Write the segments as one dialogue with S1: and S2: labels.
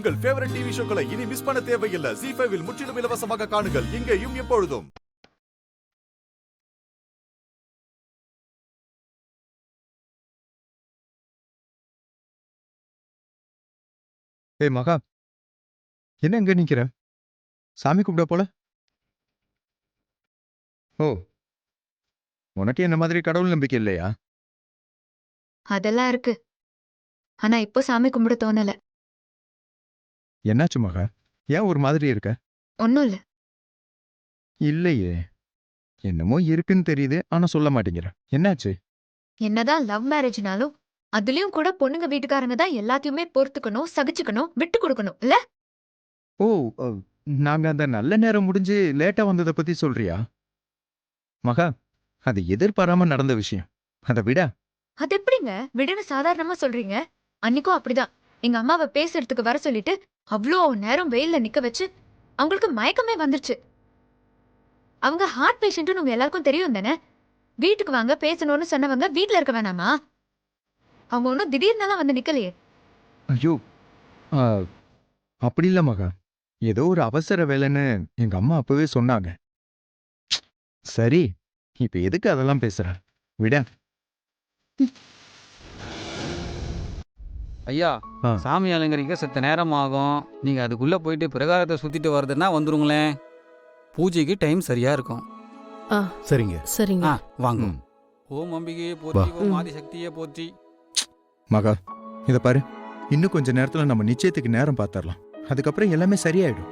S1: உங்கள் favourite TV ஷோக்களை இனி miss பண்ண தேவையில்லை. ZEE5 இல் முற்றிலும் இலவசமாக காணுங்கள், இங்கேயும் எப்பொழுதும்.
S2: ஏய் மகா, என்ன எங்க நிக்கிற? சாமி கும்பிட போல? ஓ, உனக்கு என்ன மாதிரி கடவுள் நம்பிக்கை இல்லையா?
S3: அதெல்லாம் இருக்கு. ஆனா இப்போ சாமி கும்பிட தோணல.
S2: என்னாச்சு மகா? ஏன் ஒரு மாதிரி இருக்க?
S3: ஒன்னும் இல்ல.
S2: இல்லையே, என்னமோ இருக்குன்னு தெரியுது, ஆனா சொல்ல மாட்டேங்கிற. என்னாச்சு?
S3: என்னதான் லவ் மேரேஜ்னாலும் அதுலயும் கூட பொண்ணுங்க வீட்டுக்காரங்க தான் எல்லாத்தையுமே பொறுத்துக்கணும், சகிச்சுக்கணும், விட்டு கொடுக்கணும் இல்ல?
S2: ஓ, நாங்க அந்த நல்ல நேரம் முடிஞ்சு லேட்டா வந்ததை பத்தி சொல்றியா? மகா, அது எதிர்பாராம நடந்த விஷயம். அதை விட.
S3: அது எப்படிங்க விடுன்னு சாதாரணமா சொல்றீங்க? அன்னைக்கும் அப்படிதான். எங்க அம்மாவை பேசுறதுக்கு வர சொல்லிட்டு அவ்வளோ நேரம் வெயில்ல நிக்க வச்சு அவங்களுக்கு மயக்கமே வந்துருச்சு. அவங்க ஹார்ட் பேஷண்ட்னு உங்க எல்லாருக்கும் தெரியும் தானே? வீட்டுக்கு வாங்க பேசணும்னு சொன்னவங்க வீட்டுல இருக்க வேணாமா? அவங்க ஒன்னும் திடீர்னு வந்து நிக்கலையே.
S2: ஐயோ, ஆ, அப்படி இல்ல மகா. ஏதோ ஒரு அவசர வேலைன்னு எங்க அம்மா அப்பவே சொன்னாங்க. சரி, இப்ப எதுக்கு அதெல்லாம் பேசுற? விட.
S4: ஐயா,
S2: ஆ.
S4: சாமி அலங்கரிக்க செத்த நேரம் ஆகும். நீங்க அதுக்குள்ள போயிட்டு பிரகாரத்தை சுத்திட்டு வருதுன்னா வந்துருங்களேன். பூஜைக்கு டைம் சரியா இருக்கும்.
S5: ஆ
S6: சரிங்க.
S5: சரிங்க.
S4: வாங்க.
S2: ம்.
S4: ஓம் அம்பிகையே போற்றி, ஓம் ஆதிசக்தியே போற்றி.
S2: மகா, இத பாரு. இன்னும் கொஞ்ச நேரத்துல நம்ம நிச்சயத்துக்கு நேரம் பார்த்தரலாம். அதுக்கப்புறம் எல்லாமே சரியாயிடும்.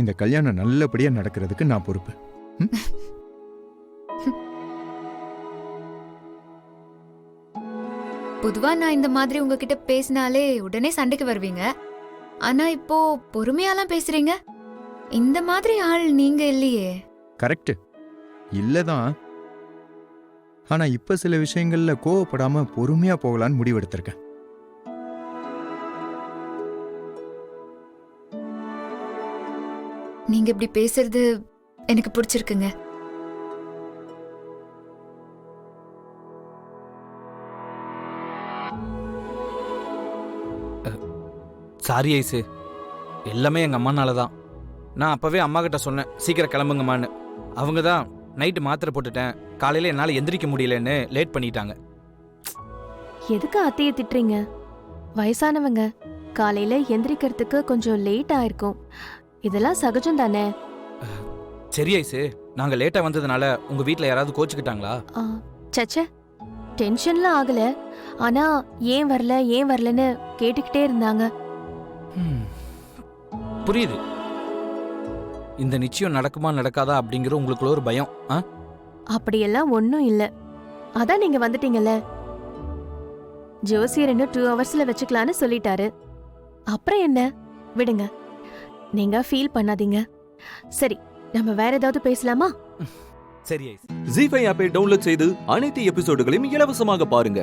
S2: இந்த கல்யாணம் நல்லபடியா நடக்கிறதுக்கு நான் பொறுப்பு. ம்?
S3: பொதுவா நான் இந்த மாதிரி உங்ககிட்ட பேசினாலே உடனே சண்டைக்கு வருவீங்க. ஆனா இப்போ பொறுமையாலாம் பேசுறீங்க. இந்த மாதிரி ஆள் நீங்க இல்லையே.
S2: கரெக்ட். இல்லதான். ஆனா இப்ப சில விஷயங்கள்ல கோவப்படாம பொறுமையா போகலான்னு முடிவெடுத்திருக்கேன்.
S3: நீங்க இப்படி பேசுறது எனக்கு பிடிச்சிருக்குங்க.
S7: சாரி ஐசு, எல்லாமே எங்கள் அம்மானால தான். நான் அப்போவே அம்மா கிட்ட சொன்னேன் சீக்கிரம் கிளம்புங்கம்மான்னு. அவங்க தான் நைட்டு மாத்திரை போட்டுட்டேன், காலையில் என்னால் எந்திரிக்க முடியலன்னு லேட் பண்ணிட்டாங்க.
S5: எதுக்கு அத்தையை திட்டுறீங்க? வயசானவங்க காலையில எந்திரிக்கிறதுக்கு கொஞ்சம் லேட் ஆயிருக்கும். இதெல்லாம் சகஜம் தானே.
S7: சரி ஐசு, நாங்கள் லேட்டாக வந்ததுனால உங்கள் வீட்டில் யாராவது கோச்சுக்கிட்டாங்களா?
S5: சச்ச, டென்ஷன்லாம் ஆகல. ஆனா ஏன் வரலன்னு கேட்டுக்கிட்டே இருந்தாங்க.
S7: புரியுது. இந்த நிச்சயம் நடக்குமா நடக்காதா அப்படிங்கிற உங்களுக்குள்ள ஒரு பயம்.
S5: அப்படியெல்லாம் ஒன்னும் இல்ல. அதான் நீங்க வந்துட்டீங்கல்ல. ஜோசியர் இன்னும் 2 ஹவர்ஸ்ல வச்சுக்கலான்னு சொல்லிட்டாரு. அப்புறம் என்ன, விடுங்க. நீங்க ஃபீல் பண்ணாதீங்க. சரி, நம்ம வேற ஏதாவது பேசலாமா?
S7: சரி ஐசு.
S8: ZEE5 ஆப்பை டவுன்லோட் செய்து அனைத்து எபிசோடுகளையும் இலவசமாக பாருங்க.